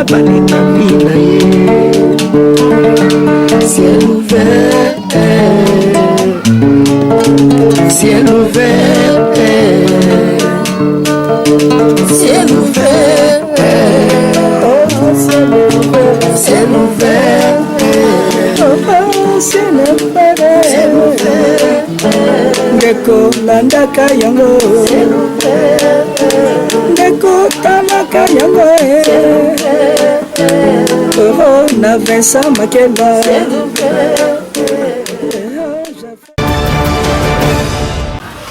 balingami na ye. Ciel ouvert, ciel ouvert, ciel ouvert, ciel ouvert, ciel ouvert, Ndeko landaka yango, Ndeko tamaka yango, na Vincent Makeba.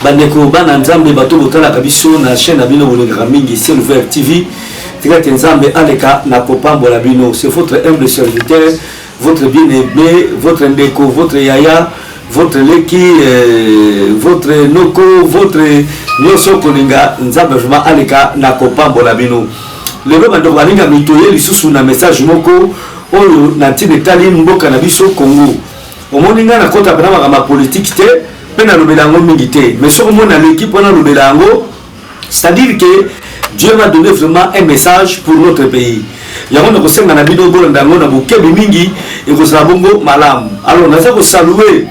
Bandeko bana nzambe bato botala kabiso na chaîne na bino bolengaka mingi Ciel Ouvert TV. Tikati nzambe aleka na kopambola bino. C'est votre humble serviteur, votre bien-aimé, votre ndeko, votre yaya, votre leki, votre noko, votre nyoso kolinga nzambe vraiment aleka na kopambola bino. Lelo bandeko balinga mitoye lisusu na message moko oyo na tine tali mboka na biso Congo. Omoninga na kota bana ma politique te. Mais si on a l'équipe, on a le c'est-à-dire que Dieu m'a donné vraiment un message pour notre pays. Il y a un conseil dans la vidéo de Bouquet Mingi et que ça bongo malam. Alors, on a ça saluer.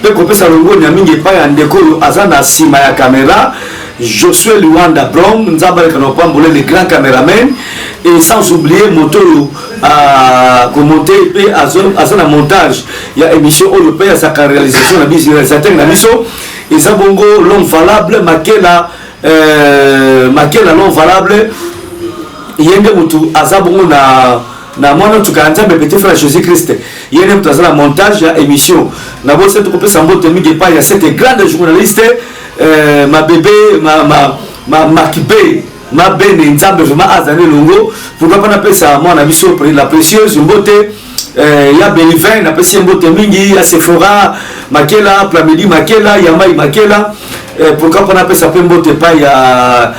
Peut qu'on peut saluer Mingi pas en déco Azana Simaya caméra. Josué Luanda Brown, nous avons pas les grands caméramans et sans oublier moto à commenter et à un montage. Il y a émission européenne à sa réalisation, la réalisateur la mission et ça bongo l'homme valable, Makela l'homme valable. Il y a des motos à ça bongo na moi en tout cas ensemble petit frère Jésus Christ. Il y a des motos à montage à émission. Na bosse tout couper sans botte migi pas il y a cette grande journaliste. Ma bébé, ma kibé, ma benne, nzambe vraiment azane longo. Pourquoi pas n'appeler ça moi on a mis sur la précieuse une beauté. Il y a Benivin, n'appelle ça une beauté mingi, il y a Sephora, Makela, Plamidi Makela, Yamai Makela. Pourquoi pas n'appeler ça une beauté pas il y a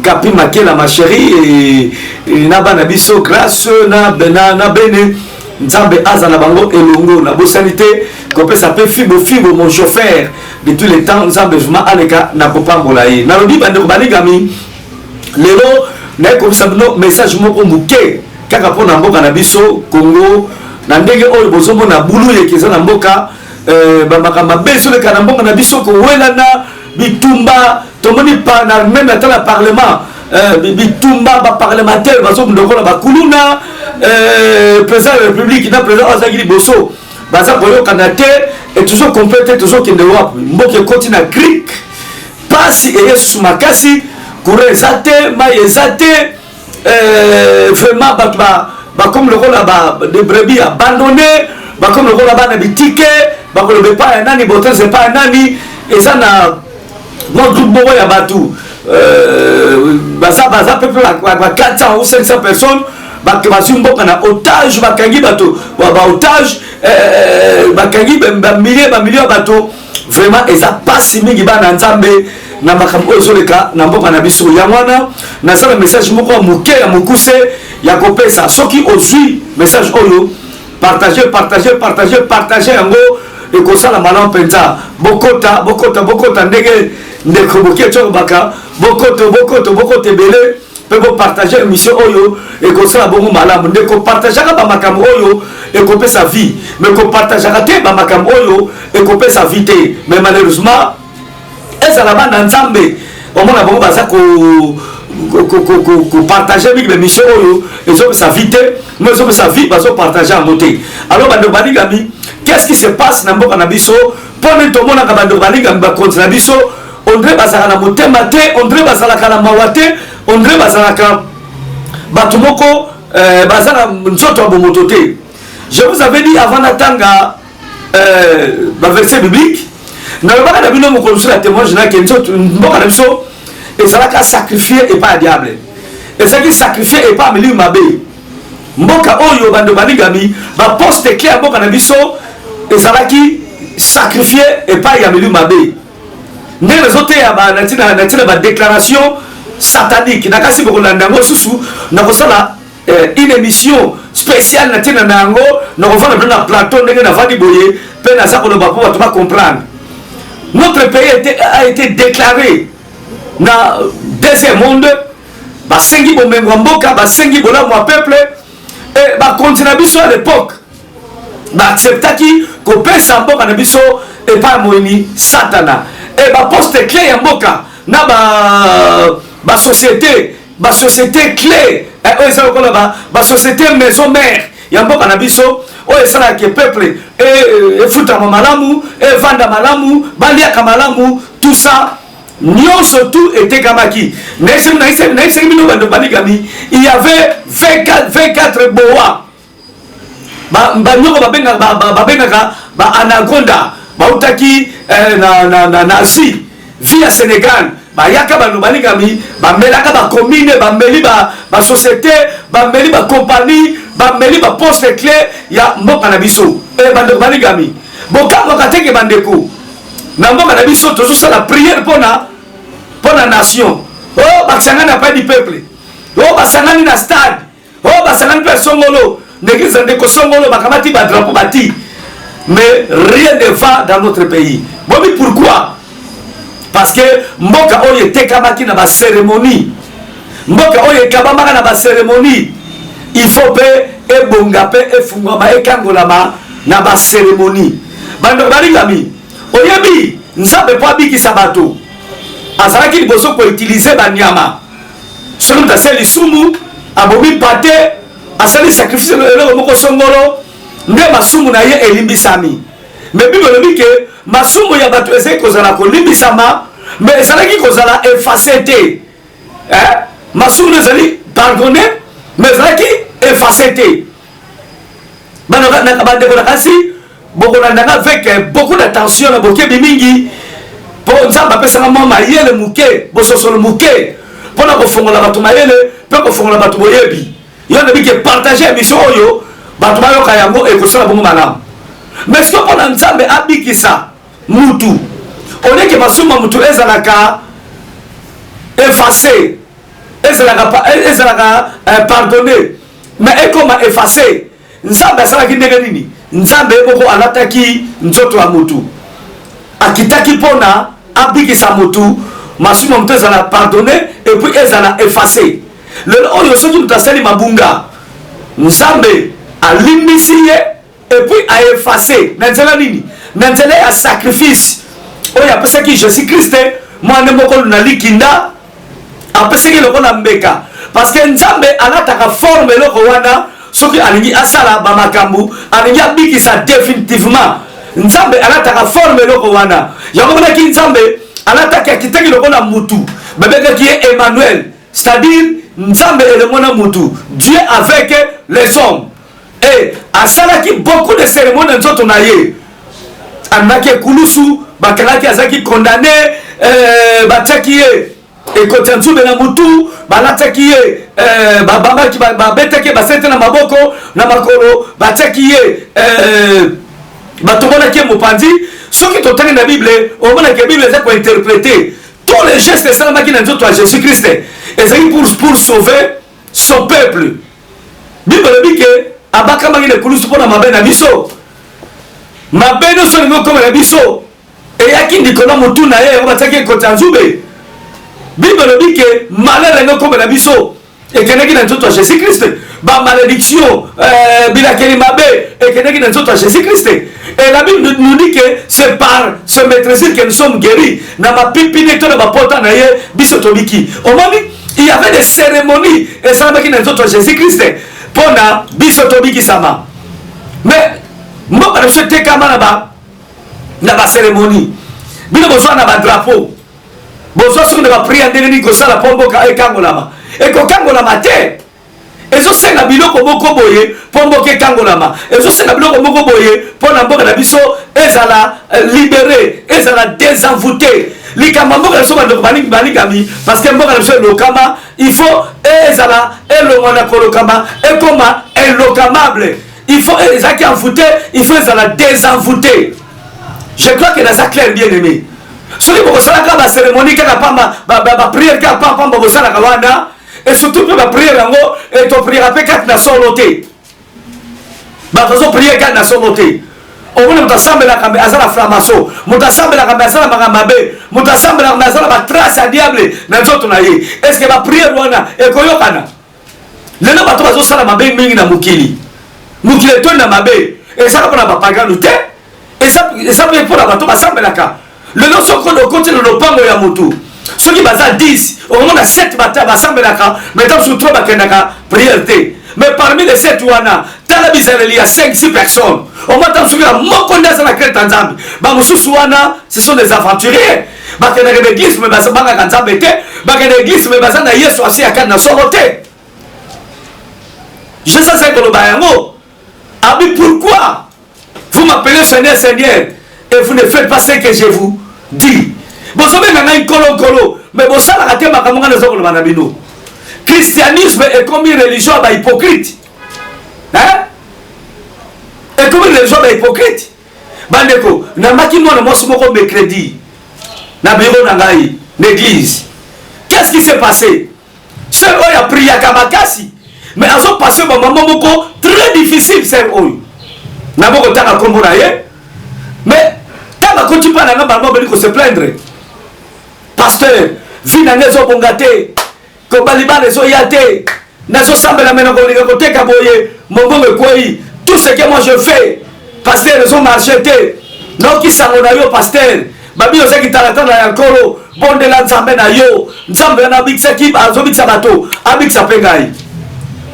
Kapi Makela ma chérie et naba nabiso grâce na bene. Nzambe azana bango elongo na bosanité qu'on peut s'appeler fibo mon chauffeur de tous les temps nzambe vraiment aleka na kopambola ye na lobi bande ko baligami lelo na ko sabno message moko muke kaka pona mboka na biso Congo na ndenge oyo bozombo na bulu yekeza na mboka bamaka mabeso le kana mboka na biso ko welana bitumba tomoni pa na même dans le parlement bitumba ba parlementaire baso ndoko na bakuluna président de la République, le président Azagiri Bosso, Baza Boyo Kanate, et toujours complété, toujours qui ne voit Mboke continue à cric, passe et sous ma casse, courir zate, maille zate, vraiment, comme le rôle là-bas, des brebis abandonnés, comme le rôle là-bas, des tickets, comme le pas un nani, botin, c'est pas un nani, et ça n'a mon groupe Bobo Yabatou, Baza, peu 400 ou 500 personnes. Bakabasi mboka na otage bakangi bato ba otage bakangi ba milliers bato vraiment eza passe mingi bana nzambe na makambo ezoleka na mboka na biso ya mwana na sala message moko muke ya mukuse ya kopesa soki ozui message oyo partager yango et ko sala malon penza bokota ndenge ndeko bokie tso baka bokoto belé peut partager émission oyo et comme ça bon malamu ndeko partager ba makambo oyo et couper sa vie mais ko partager te ba makambo oyo et couper sa vie mais malheureusement eza la bande nzambe au moins bon baza ko partager avec l'émission oyo et so sa vie mais so sa vie bazo partager en noté alors bande baligami qu'est-ce qui se passe na mboka na biso pone to mona ka bande baligami ba contre biso on dirait bazala na motema te on dirait bazala kana mawate on dirait bazalaka batumoko bazala nzoto bomoto te. Je vous avais dit avant d'atteindre verset biblique na le baka bino mo sur la témoignage na kenzo mboka na biso ezalaka sacrifier et pas diable et ça qui sacrifier et pas mili mabe mboka oyo bando balingami ba poste clair mboka na biso ezalaki sacrifier et pas ya mili mabe ne les autres ya ba natina ba déclaration satanique nakasi boko nandango susu nakosala une émission spéciale natina nango nakofana dans la plateau ndenge na vandi boye pe na sako loba pour ba comprendre notre pays a été déclaré na deuxième monde basengi bomengo mboka, basengi bolamu wa peuple, et bakontina biso à l'époque baacceptaki kopesa mboka na biso epa moini satana, et baposte clé ya mboka na société clé oyo eza lokola société maison mère ya mboka na biso oyo esalaka peuple efutama malamu, evanda malamu, baliaka malamu, tout ça nyonso tout etekamaki. Naiseki bino bando baligami, il y avait 24 boa banyoko babengaka anaconda bautaki na Asie via Sénégal, bayaka bando baligami, bamelaka bacommune, bameli basociété, bameli bacompagnie, bameli baposte clé ya mboka na biso. Bando baligami bokamboka teke bandeko na mboka na biso tozosala prière pona nation. Oh basangani na pas du peuple, oh basangani na stade, oh basangani pe songolo l'église ndeko songolo bakamati ba drapeau bati, mais rien ne va dans notre pays. Bon, mais pourquoi? Parce que mboka oyo tekamaki na ba cérémonie, mboka oyo kabamaka na ba cérémonie, il faut pe ebonga pe efungama ekangolama na ba cérémonie. Bando balingami oyebi nzambe po abikisa bato azalaki liboso ko utiliser banyama soki mutu asali lisumu abomi pate asali sacrifice eloko moko songolo nde masumu na ye elimbisami. Mais Bible elobi ke masumu ya bato ezali kozala kolimbisama, mais ezalaki kozala effacé te. Masumu ezali pardonné, mais ezalaki effacé te. Bandeko na kasi bokolandanga avec beaucoup d'attention na bokebi mingi po nzamba pesanga mwa mayele muke bososolo muke pona kofongola bato mayele pe kofongola bato boyebi yo nabi ke partager émission oyo bato bayoka yango ekosala bongo malamu. Mais siko pona nzambe abikisa mutu oleke masuma mutu ezalaka effacé, ezalaka pardonné, mais ekoma effacé. Nzambe asalaki ndenge nini? Nzambe eboko alataki nzoto ya mutu akitaki pona abikisa mutu masumu mutu ezala pardonné et puis ezala effacé. Lelo oyo soki mutu asali mabunga nzambe alimbisi ye et puis a effacé na nzela nini? Na nzela ya sacrifice oyo apesaki Jésus Christ mwana moko na likinda apesaki lokola mbeka, parce que nzambe alataka forme eloko wana soki alingi asala bamakambu alingi abikisa définitivement. Nzambe alataka forme eloko wana yango monaki nzambe alataki akitaki lokola mutu babekaki ye Emmanuel, c'est-à-dire nzambe elemona mutu, Dieu avec les hommes, et asalaki beaucoup de cérémonies nzoto na ye anaki ekulusu bakalaki azaki condamné, batiaki ye ekota nzube na mutu balataki ye babambaki babetaki basete na maboko na makolo batiaki ye batomonaki ye mopanzi. Soki totangi na Bible omonaki Bible eza kointerpréter tous les gestes esalamaki na nzoto ya Jésus Christ ezali pour sauver son peuple. Bible elobi ke abakamaki na ekulusu mpona mabe na biso, mabe nyonso olingi okoma na biso eyaki ndiko na motu na ye batiaki ekota ya nzube. Bible elobi ke malheur elingi okoma na biso ekendeki na nzoto ya Jésus Christ, ba malédiction bilakeli mabe ekendeki na nzoto ya Jésus Christ. Et la Bible nous dit que c'est par ce maîtrise que nous sommes guéris. Na ma pipine to na ba pota na ye biso tobiki. Omoni il y avait des cérémonies et ça maki na nzoto ya Jésus Christ pona biso tobiki sama. Mais mboka na biso tekama na ba cérémonie. Bino bozwa na ba drapeau. Bozwa soki na ba prière ndenge ni kosala pomboka ekangolama. Ekokangolama te. Ezosenga biloko moko boye po mboka ekangolama, ezosenga biloko moko boye po na mboka na biso ezala libéré, ezala désenvoûté. Likamba mboka na biso bandeko balingami, parce que mboka na biso elokama, il faut ezala elongwana kolokama ekoma elokamable. Il faut ezaki envoûté, il faut ezala désenvoûté. Je crois que dans ça clair bien aimé. Soki bokosalaka ba cérémonie kaka pamba ba prière kaka pamba bosalaka wana. Et surtout pour la prière, et ton prière après 4 nations lotées. Bah, faisons prière 4 nations lotées. omona mutasambela kambe azala framaso, mutasambela kambe azala makambabe, mutasambela kambe azala ba trace ya diable na nzoto na ye. Est-ce que ba prière wana ekoyokana? Lelo bato bazosala mabe mingi na mukili. Mukili to na mabe. Ezala pona ba pagano te. Ezala pona bato basambelaka. Lelo soko do côté le lopango ya mutu. Soki baza 10, omona 7 bata basambelaka, mais dans sur 3 bakendaka prière te. Mais parmi les 7 wana, tala bizarre il y a 5-6 personnes. On m'entend souvent moko ndeza na kreta nzambe. Ba mususu wana, ce sont des aventuriers. Bakena l'église mais basa banga nzambe te. Bakena l'église mais basa na Yesu asi akana sorote. Je sais ça que le bayango. Abi pourquoi vous m'appelez Seigneur Seigneur et vous ne faites pas ce que je vous dis? Vous savez ngai kolo kolo, mais vous savez la tema kamonga na zoko le banabino. Christianisme est comme une religion bah hypocrite. Hein? Et comme une religion bah hypocrite. Bandeko, na makino na mosu moko mercredi. Na bureau na ngai, l'église. Qu'est-ce qui s'est passé? Ce oyo a prié à Kamakasi. Mais ils ont passé un moment très difficile, c'est eux. Na moko tanga kombo na ye. Mais tanga ko tu pas na ngamba ko se plaindre. Pasteur, vi na ngezo bongate. Ko baliba lezo yate. Nazo sambela mena ko linga ko teka boye. Mongongo koi. Tout ce que moi je fais, pasteur ils ont marché te. Non ki sango na yo pasteur. Babi yo zeki talata na yakolo. Bonde la nzambe na yo. Nzambe na biksa ki azobitsa bato. Abiksa pengai.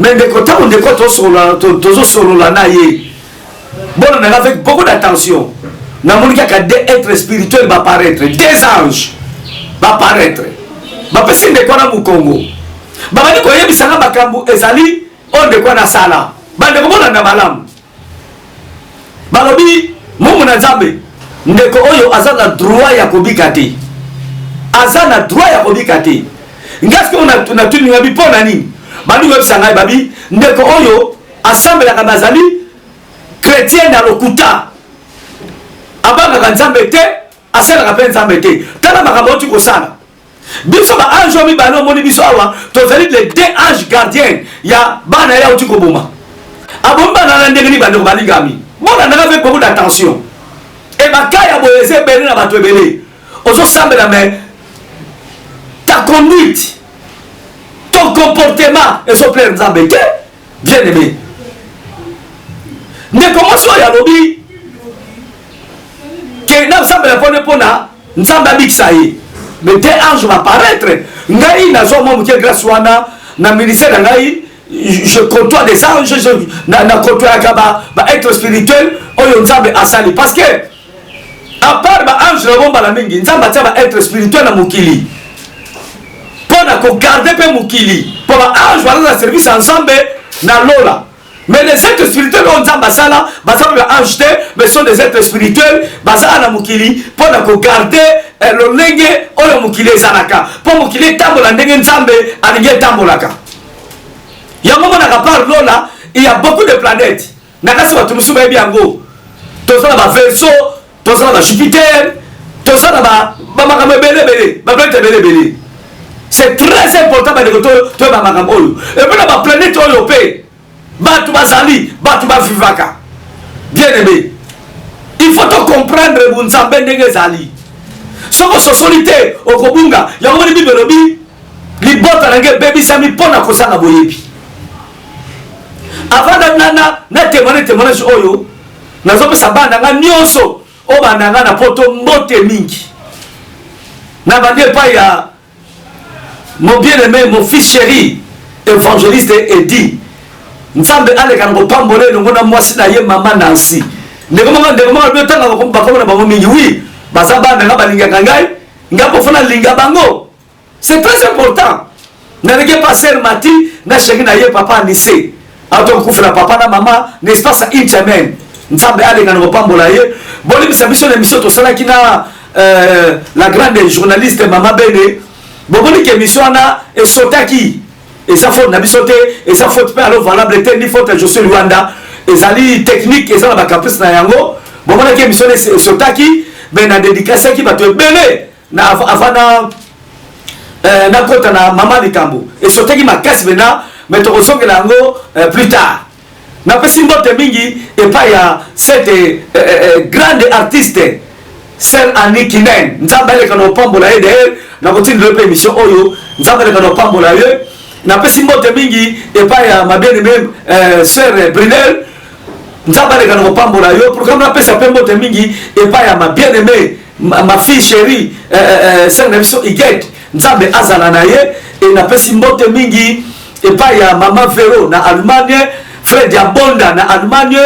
Mais de côté on décote toujours solo la naie. Bon on est avec beaucoup d'attention. Na monika ka des êtres spirituels va apparaître, des anges va apparaître. Ba pesi de kona mu Congo. Ba bani ko yebi sanga makambu ezali on de kona sala. Ba de ko na malamu. Ba lobi Mungu na Nzambe ndeko oyo azana droit ya kobika te. Azana droit ya kobika te. Ngaski on a tuni ngabi pona nini? Bani web sangai babi ndeko oyo assemble la bazali chrétien na lokuta abanga Nzambe te asala ka penza Nzambe tala makambo tu ko sana biso ba ange mi bano moni biso awa to zali les deux anges gardiens ya bana ya uti ko boma abomba na ndenge ni bando balingami bona na avec beaucoup d'attention et bakaya boyeze beli na bato ebele ozo sambela mais ta conduite, ton comportement et son plein Nzambe bien aimé. Ne commence pas à lobby que n'a Nzambe la pone pona Nzambe biksaye. Mais des anges vont apparaître. Ngai na zo mo ke grâce wana na ministère ngai je côtoie des anges na côtoie akaba ba être spirituel oyo Nzambe asali parce que à part ba ange la bomba la mingi Nzambe tia ba être spirituel na mukili. Pour garder pe mukili pour ange voilà le service ensemble na lola mais les êtres spirituels on Nzamba sala basala ange te mais sont des êtres spirituels basala na mukili pour garder le lenge oyo mukili ezalaka pour mukili tambola ndenge Nzambe alinge tambolaka yango mona ka par lola il y a beaucoup de planètes nakasi watu musuba ebi yango tozala ba Verseau tozala ba Jupiter tozala ba makambo belebele ba planète belebele. C'est très important de que ma magambo. Et puis la planète Oyopé, Batu Bazali, Batu Bavivaka. Bien aimé. Il faut comprendre Nzambe ndenge zali. Soko sosolité au Kobunga, ya ngoni bibelobi, li bota nange baby sami pona kosanga boyebi. Avant na témoignage oyo, nazo pesa bana nga nyonso o bana nga na poto mbote mingi. Na bande pa ya mon bien-aimé, mon fils chéri, évangéliste Eddie. Nzambe aleka ngo pambole ngona mwasi na ye mama Nancy. Ndeko mama betanga ko bakoma na bango mingi oui. Bazaba na balinga kangai, ngapo fona linga bango. C'est très important. Na rege passer mati na chéri na ye papa Nissé. Ato kufuna papa na mama, n'est-ce pas ça une semaine. Nzambe aleka ngo pambola ye. Boli bisabiso na mission to sala kina la grande journaliste Mama Bene. Boboli ke mission na et sotaki et ça faute na bisoté et ça faute pas alors valable te ni faute je suis Rwanda et zali technique et ça ba caprice na yango boboli ke mission et sotaki ben na dédicace ki bato belé na avana na kota na mama Likambo et sotaki makasi bena mais to kosongela yango plus tard na pesi mbote mingi epa ya cette grande artiste Sœur Annie Kinen nzambe aleka na opambola ye d'ailleurs na kotindela pe émission oyo nzambe aleka na opambola ye na pesi mbote mingi epa ya bien-aimé Sœur Brunel nzambe aleka na opambola yo programme na pesa pe mbote mingi epa ya bien-aimé ma fille chérie Sœur Nabiso Iget nzambe azala na ye et na pesi mbote mingi epa ya Mama Vero na Allemagne, frère Diabonda na Allemagne,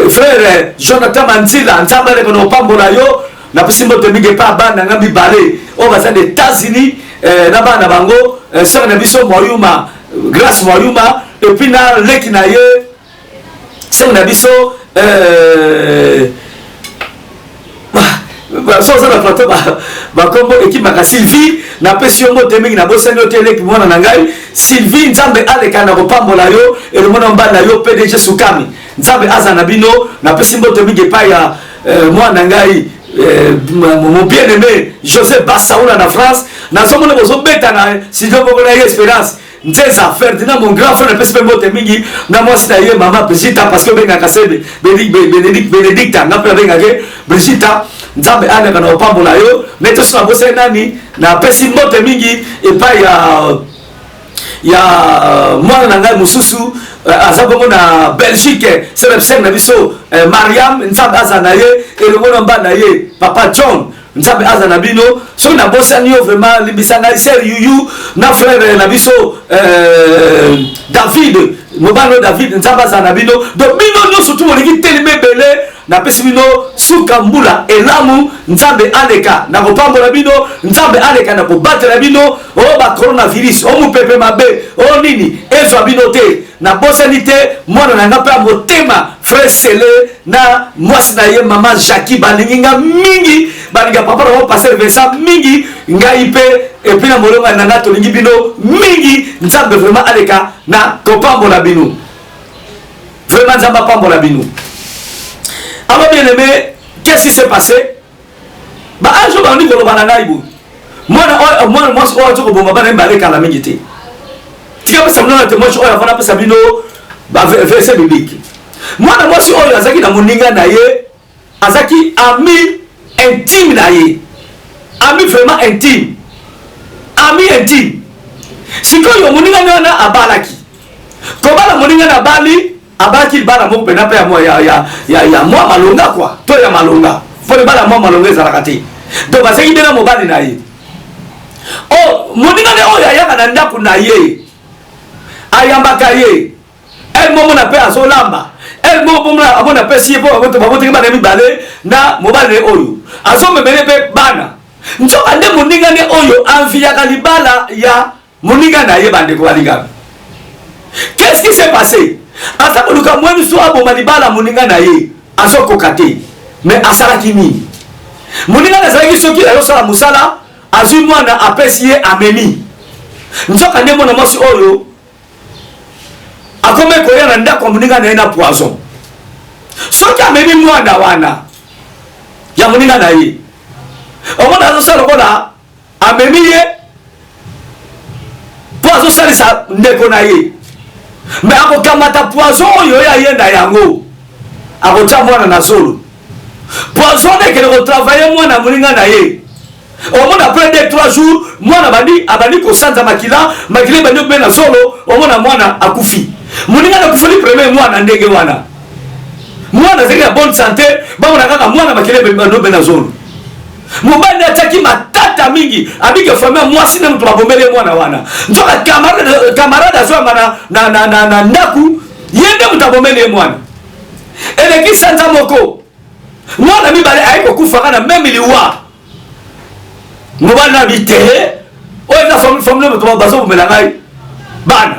frère Jonathan Manzila nzambe aleka na opambola yo na pesi mbote mingi epa bana ngambi balé o baza des États-Unis na bana bango Sœur Nabiso Moyuma grâce Moyuma et puis na leki na ye Sœur Nabiso so ça la plateau ba kombo équipe maka Sylvie na pesi yo mbote mingi na bosani hôtel ki mwana na ngai Sylvie nzambe aleka na kopambola yo et le mwana mbana yo PDG Sukami nzambe aza na bino na pesi mbote mingi pa ya mwana ngai mon bien-aimé Joseph Bassaoula na France na somona bozo beta na studio boko na Espérance Nzeza Ferdinand mon grand frère na pesi mbote mingi na moi sita ye mama Brigitte parce que benga kasebe Bénédicte na pela benga ke Brigitte nzambe aleka na opambola yo meto sina bose nani na pesi mbote mingi epa ya mwana na ngai mususu azabongo na Belgique c'est le seng na biso Mariam nzambe aza na ye et le mwana mbana ye Papa John nzambe aza na bino so na bosani yo vraiment libisanga sel yuyu na frère na biso David mobano David nzambe aza na bino donc bino nyonso tout moliki telime belé na pesi bino suka mbula elamu nzambe aleka na kopambola bino nzambe aleka na kobatela bino o ba coronavirus o mupepe mabe o nini ezwa bino te na bosani te mwana na nga pe motema frère Sele na mwasi na ye mama Jackie balinginga mingi balinga papa na passer Vincent mingi ngai pe et puis na molonga na nga tolingi bino mingi nzambe vraiment aleka na kopambola bino vraiment nzambe pambola bino. Alors bien aimé, qu'est-ce qui s'est passé? Bah un jour on dit que le bananaïbou. Moi je crois que bon baba n'aime aller la méditer. Tu vois ça me moi je crois avant après Sabino bah verset biblique. Moi je suis azaki na moninga na ye, azaki ami intime na ye. Ami vraiment intime. Ami intime. Si quand yo moninga na abalaki. Comment la moninga na bali abaki bala mo pena pe moi ya moi malonga quoi to ya malonga fo le bala moi malonga za rakati donc ba seki bena mo bali na ye oh moninga ne o ya kana ndaku na ye ayambaka ye el mo na pe azolamba el mo na pe si po to ba bote ba mi bale na mo bale oyo aso me bele pe bana nzo ande moninga ne oyo anvia kalibala ya moninga na ye bande ko balinga. Qu'est-ce qui s'est passé? Asa koluka mwenu so aboma libala moninga na ye asoko kate mais asala kimi moninga na zaki soki ayo sala musala azui mwana apesi ye amemi nzoka ndemo na mosi oyo akome koya na ndako moninga na ye na poison soki amemi mwana wana ya moninga na ye omona azo sala kola amemi ye po azo salisa ndeko na ye mais akokamata poison oyo ya yenda yango akotia mwana na zolo poison ekele kotravaille mwana moninga na ye omona après 2-3 jours mwana abandi kosanza makila bandi okube na zolo omona mwana akufi moninga na kufuli premier mwana ndenge wana mwana zeki na bonne santé bamona kaka mwana makila bandi okube na zolo mobali ataki matata mingi abike famille mwasi na mtu babombele mwana wana nzoka camarade azwa na ndaku yende mutabombele mwana eleki sanza moko mwana mibale aiko kufa na même liwa mobali na bite oyo na famille mtu bazobomela ngai bana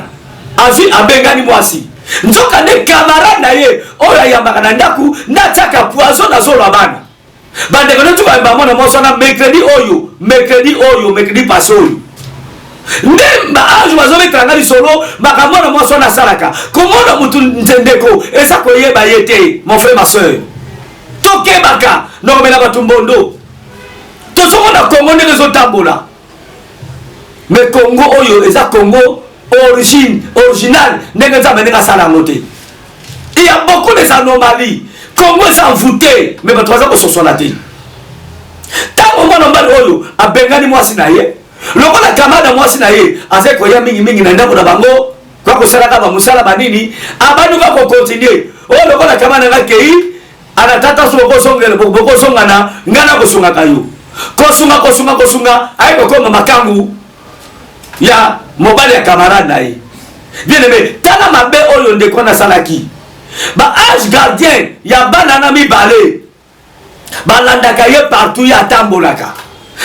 afi abengani mwasi nzoka ne camarade na ye oyo ayambaka na ndaku na taka poison na zolo bana bande ko tu ba mona mo sona mercredi passé oyo ndemba aju bazobe tranga li solo makamona mo sona salaka komona mutu ntendeko esa ko yeba yete mon frère ma soeur toke baka no mena batumbondo to sona Congo ne zo tambola mais Congo oyo esa Congo original ndenge nzambe ndenge asala yango te. Il y a beaucoup des anomalies. Congo s'en foutait, mais bato baza kososona te. Tango mwana mbali oyo abengani mwasi na ye, lokola kamada mwasi na ye aze koya mingi na ndako na bango kwa kosalaka ba musala banini abanuka ko continuer. O lokola kamada ngakei anatata so boko songana ngana kosunga kayo. Kosunga ay ko koma makangu ya mobali ya camarade na ye. Bien aimé, tala mabe oyo ndeko na salaki. Ba age gardien ya banana mibale balandaka ye partout ya tambolaka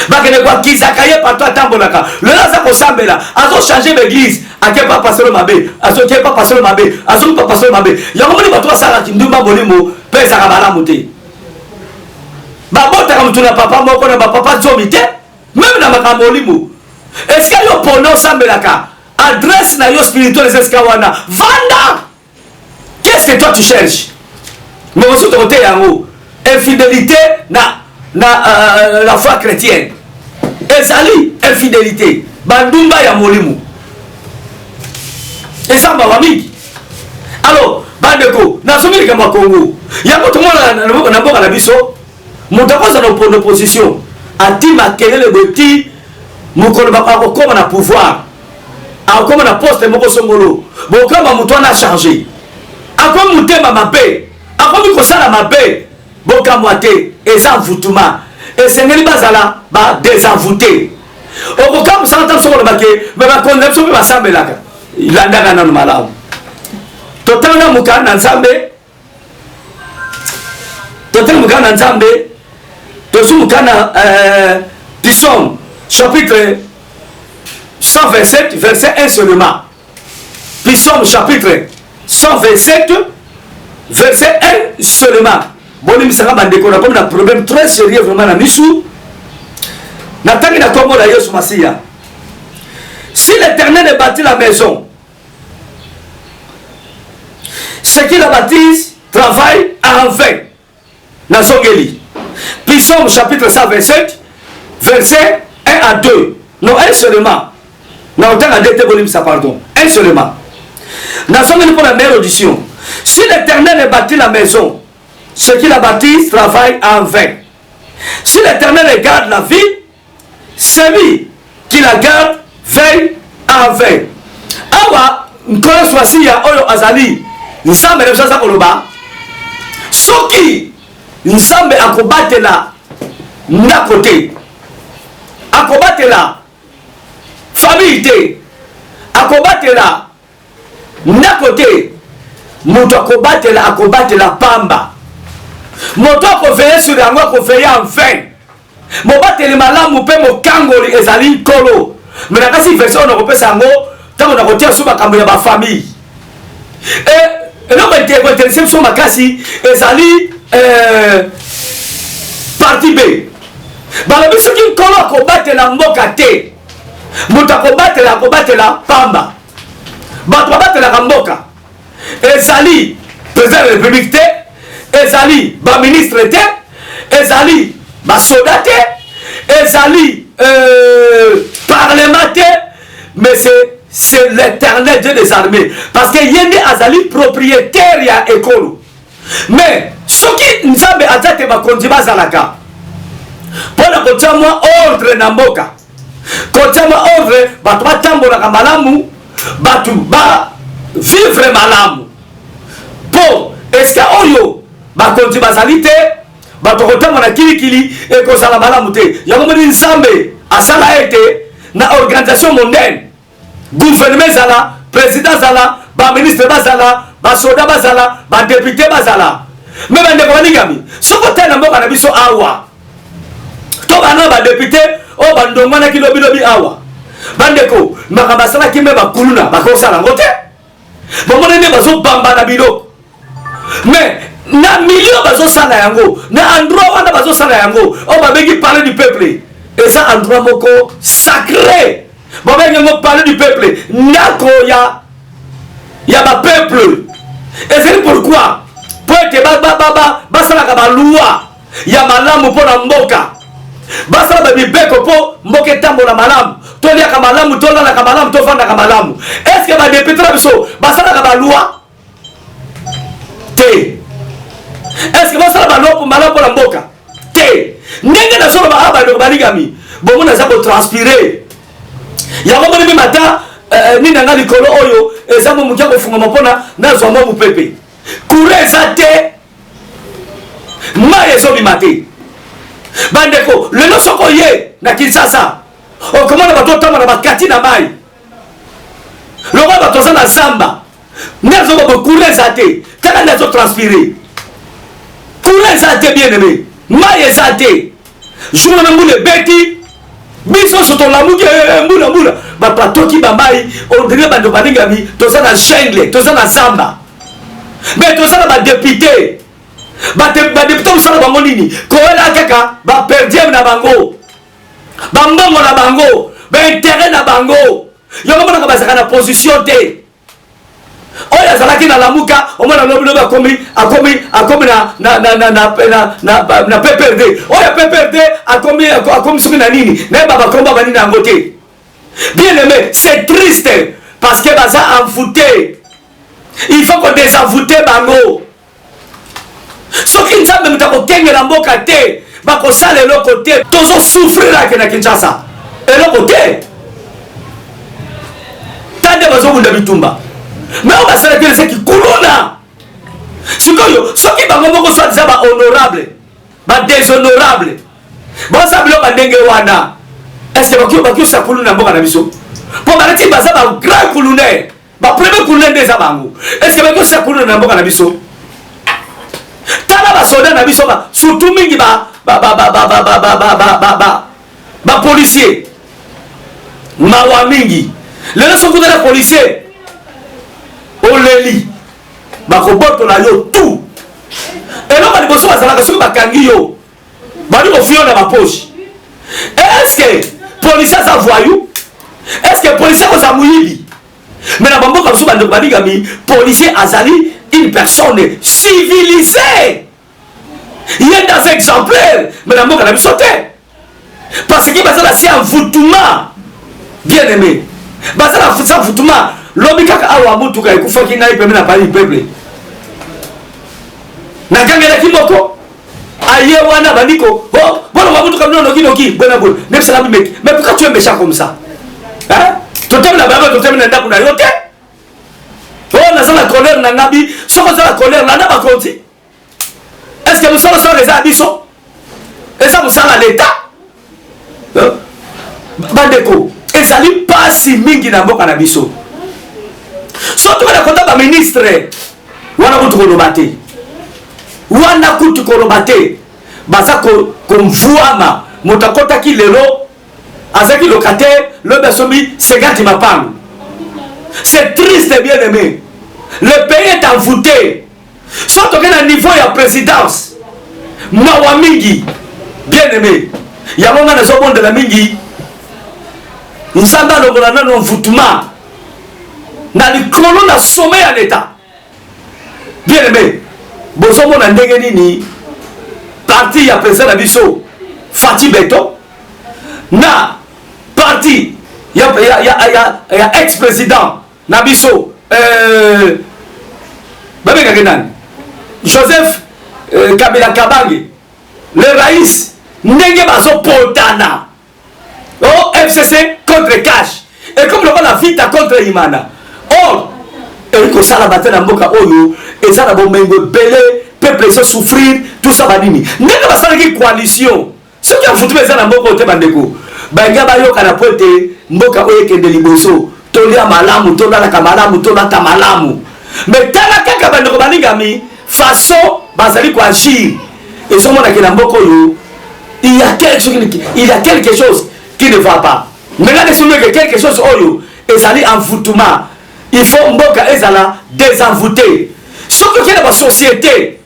bakene kwa kisaka ye partout atambolaka lelo aza kosambela azo changer l'église ake pas passer le mabe azo ke pas passer le mabe azo pas passer le mabe yango moni bato asala kindumba bolimo pesa ka bala muté babota ka mutuna papa moko na papa zomi te même na makambo limo est-ce que yo pono sambelaka adresse na yo spirituel est-ce que wana vanda. Qu'est-ce que toi tu cherches? Mais aussi de côté yango infidélité la foi chrétienne. Ezali infidélité. Bandumba ya molimu. Et ça va mingi. Alors, bandeko, na somi kama Congo. Yango tout le monde na boka na biso. Mutako za opposition. Atima kelele boti mukolo ba ko na pouvoir. Akoma na poste moko songolo. Bokama mutwana charger. Ako mutema mabe, ako mikosala mabe, boka mwate, eza mvutuma, esengeli bazala, ba desanvute. Okoka musala tam soko bake, me ba kondepso be basambe laka. Ilandaka nanu malamu. Totanga mukana nzambe. Totanga mukana nzambe. Tosu mukana Psaume chapitre 127 verset 1 seulement. Psaume chapitre 127 verset 1 seulement. Boni misanga bandeko na comme un problème très sérieux vraiment na misu. Natangi na kombo la Yesu Masia. Si l'Éternel bâtit la maison, ceux qui la bâtissent travaillent en vain. Nazongeli. Psaume chapitre 127 verset 1 à 2. Non, un seulement. Non, autant à deux boni misa pardon. Un seulement. Nazongeli pour la meilleure audition. Si l'Éternel bâtit la maison, ceux qui la bâtissent travaillent en vain. Si l'Éternel garde la ville, celui qui la garde veille en vain. Awa, nkolo swasi ya oyo azali, nsambe rezaza koloba, soki nsambe akobatela na kote, akobatela famille te, akobatela na kote, moto akobatela pamba. Moto akoveye sur yango akoveye en vain. Mobateli malamu pe mokangoli ezali kolo. Mais nakasi version on kopesa yango tango na kotia so makambo ya ba famille. Et non mais te intéressé so makasi ezali partie B. Bala biso ki kolo akobatela mboka te. Moto akobatela pamba. Bato akobatela mboka. Ezali président de la République te. Ezali ba ministre te, ezali ba soldat te, ezali parlementaire, mais c'est l'Éternel Dieu des armées parce que yende azali propriétaire ya ekolo. Mais soki nzambe azate ba konzi bazalaka pona kotia mwa ordre na mboka, kotia mwa ordre bato batambolaka malamu, bato ba vivre malamu. Po est-ce que oyo bakonzi bazali te bato kotama na kilikili ekozala malamu te. Yango moni nzambe asala ete na organisation mondaine, gouvernement zala, président zala, ba ministre bazala, ba soda bazala, ba député bazala. Mais bandeko baningami soko te na mboka na biso awa to bana ba député o bandongo na kilobi awa bandeko makabasala kimbe bakuluna bakosala ngote bomone ne bazo bamba na biloko. Mais na million bazo sala yango na endroit wana bazo sala yango on va begi parler du peuple et ça endroit moko sacré bon begi ngo parler du peuple nako ya ba peuple. Et c'est pourquoi pour que ba sala ka ba loi ya malamu pona mboka basala ba mibeko po mboke tambola malamu tolia ka malamu tolala ka malamu tofanda ka malamu. Est-ce que ba député na biso basala ka ba loi te? Est-ce que basala ba loi pour malamu pour la mboka te? Ndenge na solo ba aba do balingami bomo na za ko transpirer ya ko moni mata ni nanga likolo oyo ezamo mukia ko funga mapona na zo mo pepe kureza te maye zo bimate bandeko lelo soko ye na Kinshasa o komona bato tama na bakati na mai loba bato za na zamba nazo ba kureza te kana nazo transpirer kureza te bien aimé maye za te jour na mbule beti biso soto la muke mbula ba patoki ba mai on dirait bando balingami to za na jungle to za na zamba mais to za na ba député ba député usala bango nini ko ela kaka ba perdiem na bango ba mbongo na bango ba intérêt na bango yo mona ka bazaka na position te oya zalaki na lamuka o mona lobi akomi na PPRD oya PPRD akomi soki na nini na ba komba ba nini angote. Bien aimé, c'est triste parce que baza envoûté, il faut qu'on désenvoûte bango. Soki nzambe mutako kengela mboka te bako sala eloko te tozo souffrir la na Kinshasa eloko te tande bazo bunda bitumba mais on va se dire c'est qui kuluna sikoyo soki bango moko soit zaba honorable ba déshonorable bon ça bilo bandenge wana est-ce que bakio sa kuluna mboka na biso po barati baza ba grand kulunaire ba premier kulunaire des abango est-ce que bakio sa kuluna na mboka na biso tala ba soda na biso ba surtout mingi ba policier mawa mingi lelo soko na policier oleli ba ko boto na yo tout et non ba liboso ba zalaka soki bakangi yo ba ni ko fio na ba poche. Est-ce que policier za voyou? Est-ce que policier ko za muyibi? Mais na bamboka biso ba ndeko badigami policier azali une personne civilisée. Il est dans exemplaire, mais la mort a la sauté. Parce que basala c'est un envoûtement. Bien aimé. Basala c'est un envoûtement. L'obika ka awa mutu ka ikufa kinga ipe na pali peuple. Na gangela kimoko. Aye wana bandiko. Oh, bon wa mutu ka no kinoki, bona bon. Même ça la mec. Mais pourquoi tu es méchant comme ça? Hein? Tu t'aimes la baba, tu t'aimes na ndaku na yote? Oh, na la colère na nabi, soko za la colère na na ba konti. Est-ce que nous sommes les abyssaux? Et ça, nous sommes à l'État? Bandeko, et ça n'est pas si mingi na mboka na biso. Surtout na konta ba ministre, wana kutu kolobate. Wana kutu kolobate. Baza konvuama, motakota ki lelo, azaki locataire, le besomi, segati mapangu. C'est triste, bien aimé. Le pays est envoûté. Surtout que dans le niveau de la présidence, mawa mingi, bien aimé, il y a un moment dans de la mingi, nous sommes dans le envoûtement, dans le colon à sommet à l'État. Bien aimé, bozo mon andengeni ni parti ya président Abisso, Fatih Beto, na parti ya ex-président Nabisso, Joseph Kabila Kabange, le Raïs, Ndenge Bazo Potana, oh FCC contre Cash, et comme le la vita contre Imana. Or, Eriko Salabate na mboka oyo, et ça na bomengo belé, peuple se souffrir, tout ça va nini. Ndenge basala ki coalition, ce qui a foutu les na mboka ote bandeko, banga bayo kana pote mboka oyo kende liboso, tolia malamu, tola ka malamu, tola ta malamu. Mais tala kaka bandeko balingami façon bazali ko agir et ce monde qui na mboko yo il y a quelque chose qui ne va pas. Maintenant que quelque chose oyo ezali envoûtement, il faut mboka ezala désenvoûté. Surtout qu'il y a dans la société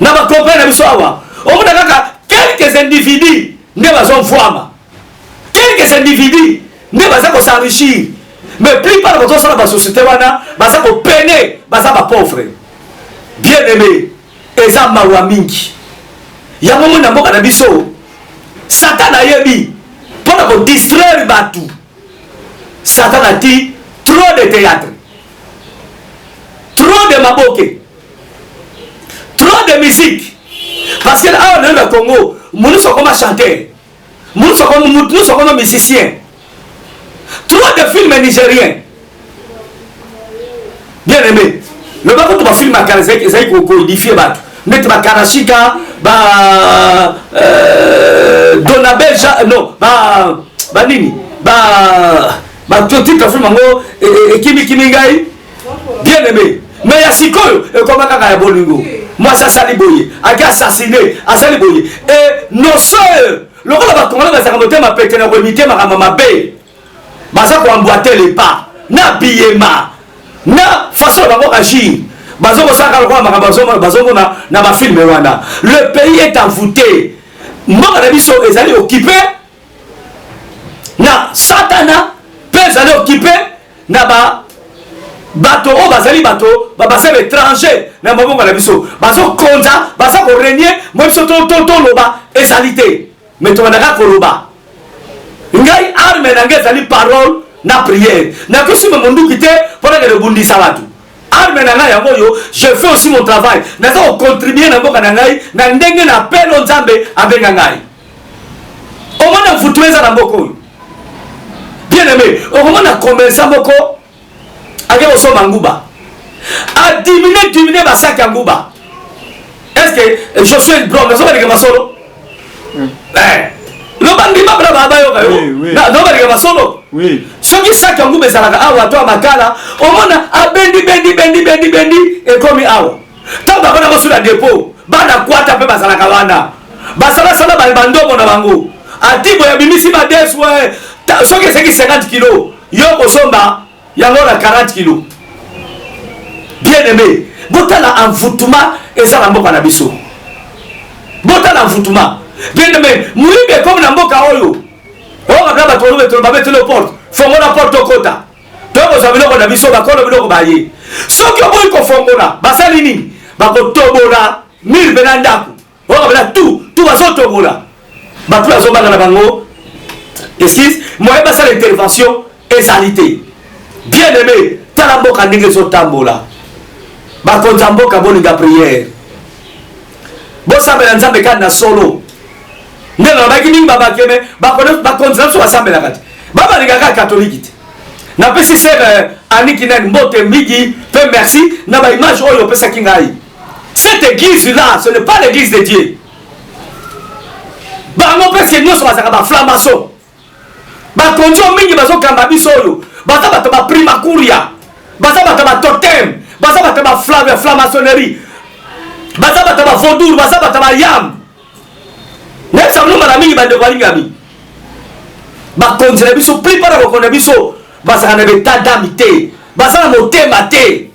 na ba comprendre na biso awa on kaka quelques individus ne bazon voama, quelques individus ne baza ko s'enrichir. Mais plus par rapport à la société, baza ko peine, baza ba pauvre. Bien aimé, eza mawa mingi. Ya momo na mboka na biso, Satan a yebi pour distraire batu. Satan a dit trop de théâtre, trop de maboke, trop de musique. Parce que là, on est au Congo, nous sommes comme chanter, nous sommes comme musiciens. Trop de films nigériens. Bien aimé. Le bas quand tu vas filmer à Karazek, ils ont codifié batu. Mettre ma Karashika, Donabel, non, nini, tout le film et Kimi Ngai. Bien aimé. Mais il y a Sikoyo, comme un bolingo. Moi, ça s'est liboyé. A assassiné, a s'est liboyé. Et nos soeurs, le rôle de la Congo, c'est que ma pété, ma remité, ma bé. Baza ko emboîter les pas. Na biyema. Na façon de agir. Bazo ko saka ko bazo na ba film wana. Le pays est envoûté. Mboka na biso ezali occupé. Na Satana peut aller occupé na ba bato o bazali bato ba basel étranger na mabongo na biso. Bazo konza, baza ko régner, mo biso to loba ezalité. Mais to na ka loba. Ngai arme na ngai zali parole na prière. Na kosi mo mundu kité pour que le bundi salatu. Arme na ngai yango yo, je fais aussi mon travail. Na za contribuer na mboka na ngai na ndenge na pelo nzambe abenga ngai. O mona futueza na mboko. Bien aimé, o mona commerçant mboko ake oso manguba. A diminuer ba sac ya nguba. Est-ce que je suis bro, na so ba de masolo? Nobody masolo. Oui. Ce qui ça quand vous me zalaka awa to makala, au mona a bendi et comme awa. Tant ba bana basula dépôt, bana kwata pe bazalaka wana. Basala sala ba bandomo na bango. Atibo ya bimisi ba deswe. Ce qui c'est qui 50 kilos, yo kosomba yango na 40 kilos. Bien aimé, botala envoûtement et ça la mboka na biso. Botala envoûtement. Bien aimé, mouibe comme na mboka oyo. Oh, ba ba tolo beto ba beto le porte. Fongola porte kota. Toko za biloko na biso ba kono biloko ba ye. Soki oboyi ko fongola, basali nini? Ba ko tobola, mil benandaku. Oh, ba tout ba so tobola. Ba tout azo bana na bango. Excuse, moi ba ça l'intervention ezalité. Bien aimé, tala mboka ndenge so tambola. Ba konza mboka boninga prière. Bo sabela nzambe kana solo. Nelo ba kini baba keme ba konza so asambela kati. Baba linga catholique. Na pesi sere aniki na mbote migi, pe merci na ba image oyo pesa kingai. Cette église là, ce n'est pas l'église de Dieu. Ba ngo pesi nyoso basaka ba flamason. Ba konjo mingi bazo kamba biso oyo. Baza bato ba prima kuria. Baza bato ba totem, baza bato ba flamasonerie. Baza bato ba vaudou, baza bato ba yam. Nessa no mara mingi bande kwa lingami. Ba konjela biso plus para ko konja biso. Baza na beta damité. Baza na motema te.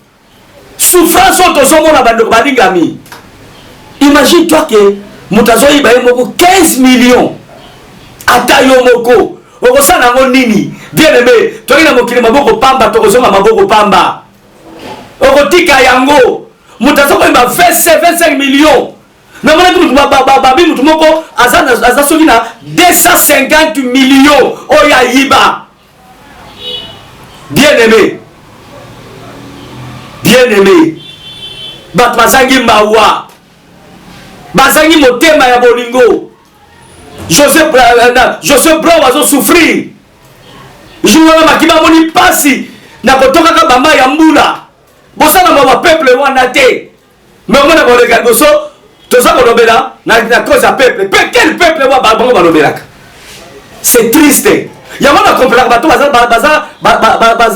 Souffrance otozomona bande kwa lingami. Imagine toi que mutazo iba moko 15 millions. Ata yo moko. Okosana ngo nini? Bien aimé, toi ina mokili maboko pamba tokozoma maboko pamba. Okotika yango. Mutazo ko iba 25 millions. Na mona tu babi mutu moko aza soki na 250 millions oya yiba. Bien aimé. Bien aimé. Bat bazangi mawa. Bazangi motema ya bolingo. Joseph Brown wazo souffrir. Jouwa makima moni pasi na kotoka ka bamba ya mbula. Bosana mwa peuple wana te. Mais on a ko regarder so tout ça qu'on obéla na cause à peuple. Quel peuple wa bango balobela. C'est triste. Ya mona comprendre bato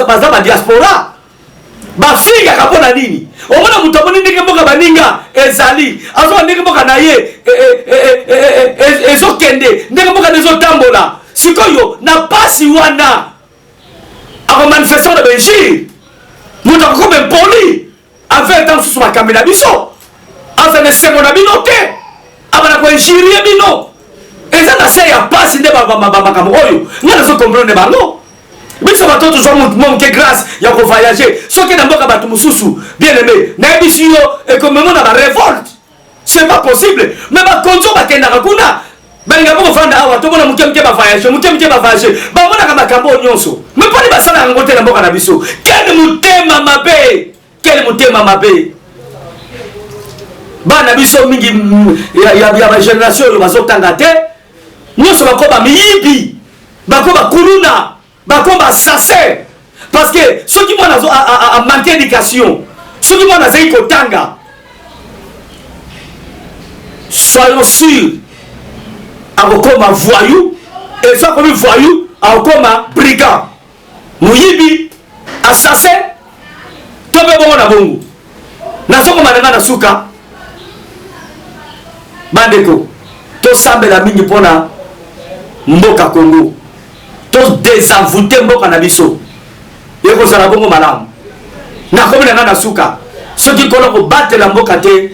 baza diaspora. Ba figa kapona nini? Omona mutomoni ndenge mboka baninga ezali. Azo ndenge mboka na ye ezokende, ndenge mboka nezo tambola. Sikoyo na pasi wana. Ako manifestation de Belgique. Muta ko be poli. Avec dans sous ma caméra biso. Aza ne sengo na binote. Abana ko injirie bino. Eza na se ya pasi nde ba oyo. Ngana zo comprendre bango. Biso bato toujours mon que grâce ya ko voyager. Soki na mboka bato mususu, bien aimé. Na biso yo et comme on a la révolte. C'est pas possible. Mais ba konzo ba kenda kuna. Balinga boko fanda awa to bona muke ba voyage ba mona kama kambo nyonso mais pas ba sala ngote na mboka na biso quel mutema mabe bana biso mingi ya ba génération yo bazotanga te nyonso bakoba miyibi bakoba kuluna bakoba assassin parce que ceux qui mona a manqué d'éducation ceux qui mona zai kotanga soyons sûrs akokoma voyou et soit comme voyou akokoma brigand muyibi assassin tobe bongo na bongo nazokoma nanga na suka bandeko tosambela mingi mpona mboka Congo to désenvoûter mboka na biso ekozala bongo malamu nakomi nanga na suka soki kolo kobatela mboka te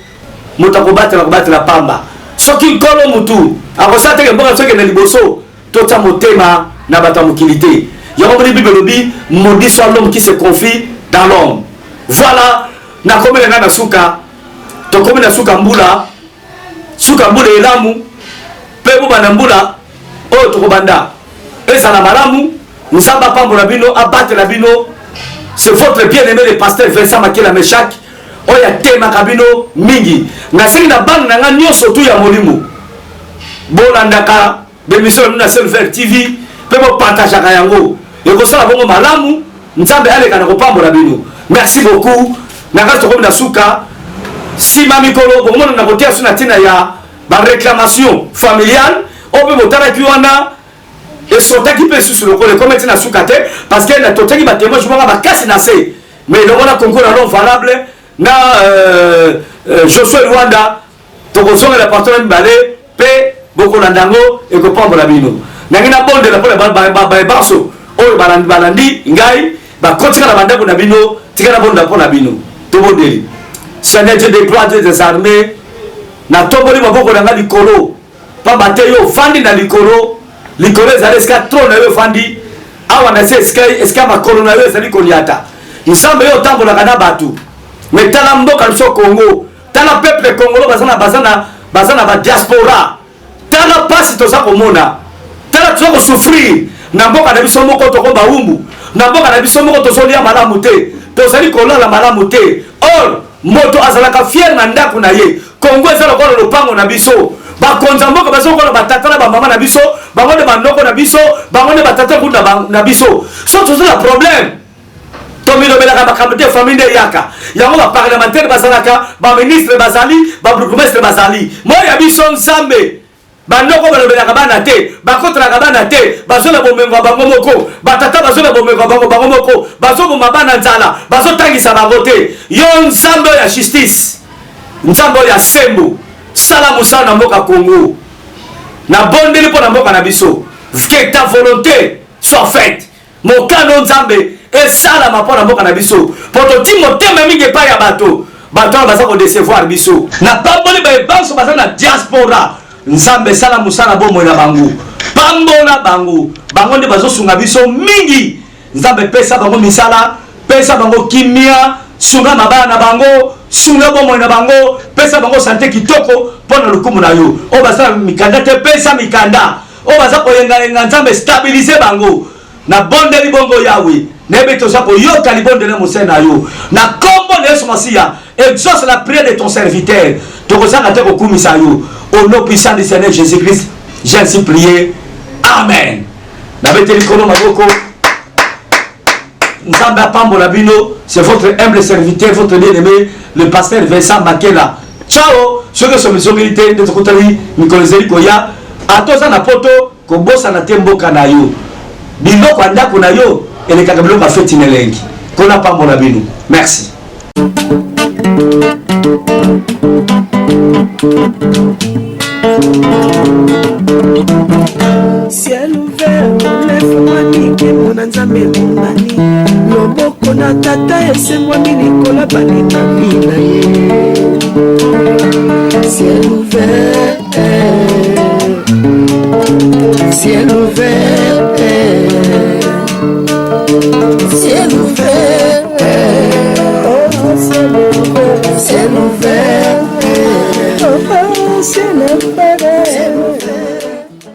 moto akobatela pamba soki nkolo mutu akosala teke mboka soki na liboso tota motema na bato ya mokili te yango moni bible elobi maudit soit l'homme qui se confie dans l'homme. Voilà nakomi nanga na suka tokomi na suka mbula elamu mpe bobanda mbula oyo tokobanda ezala malamu nzambe apambola bino abatela bino. C'est votre bien-aimé le pasteur Vincent Makela Meshak oya temaka bino mingi nasengi na bana nanga nyonso tu ya molimo bolandaka bemission na Selver TV pe bo partageaka yango ekosala bongo malamu nzambe aleka na kopambola bino. Merci beaucoup nanga tokomi na suka sima mikolo bomona na kotia suna tina ya ba réclamation familiale ope botala ki wana esotaki pe susu lokole comme tina suka te parce que na totaki ba témoin jumanga ba kasi na se mais le wana concours non valable na Josué Rwanda tokozonga la partenaire mbale pe boko landango e ko pambola bino nangina bonde la pole ba baso oyo balandi ngai ba kotika na bandako na bino tika na bonda pona bino to bondeli Seigneur Dieu des gloires des armées na tomboli maboko na ngali kolo pa bateyo fandi na likolo ezali eska tro na yo fandi awa na se eska makolo na yo ezali koliata nzambe yo otambolaka na bato mais tala mboka biso Congo tala peuple congolais baza na ba diaspora tala pasi toza komona tala toza kosouffrir na mboka na biso moko tokomba umbu na mboka na biso moko tozolia malamu te tozali kolala malamu te or moto azalaka fier na ndako na ye Congo eza lokola lopango na biso bakonza mboka bazokola batata na bamama na biso bango nde bandoko na biso bango nde batata kuna na biso so tozala problème tomilobelaka makambo te famille nde eyaka yango baparlementaire bazalaka baministre bazali babourgmestre bazali moi ya biso nzambe bandoko balobelaka bana te bakotelaka bana te bazola bomengo ya bango moko batata bazola bomengo ya bango moko bazoboma bana nzala bazotangisa bango te yo nzambe ya justice nzambe ya sembo sala mosala na mboka Congo na bondeli mpo na mboka na biso que ta volonté soit faite mokano nzambe esalama mpo na mboka na biso po toti motema mingi epai ya bato wana baza kodecevoir biso na pamboli baebanso baza na diaspora nzambe esala mosala bomoi na bango pambola bango nde bazosunga biso mingi nzambe pesa bango misala pesa bango kimia sunga mabaya na bango sunga bomoi na bango pesa bango sante kitoko mpo na lokumu na yo oyo basala mikanda te pesa mikanda oyo baza koyengayenga nzambe stabilize bango na bondeli bongo yawe nebe toza koyoka libondeli mosene na yo na kombo na Yesu Masiya exauce la prière de ton serviteur tokozanga te kokumisa yo au nom puissant du Seigneur Jésus-Christ j'ai ainsi prié amen nabeteli kono maboko nzambe apambola bino. C'est votre humble serviteur, votre bien-aimé, le pasteur Vincent Makela. Ciao. Soki somizongeli de tokutali mikolezeli koya atoza na poto kobosa na temboka na yo biloko andako na yo elekaka biloko afeti nelengi kona pambola bino. Merci. Ciel ouvert, lève-moi nique mon nzambe monani loboko na tata esemwami likola balinga mina ye. Ciel ouvert, ciel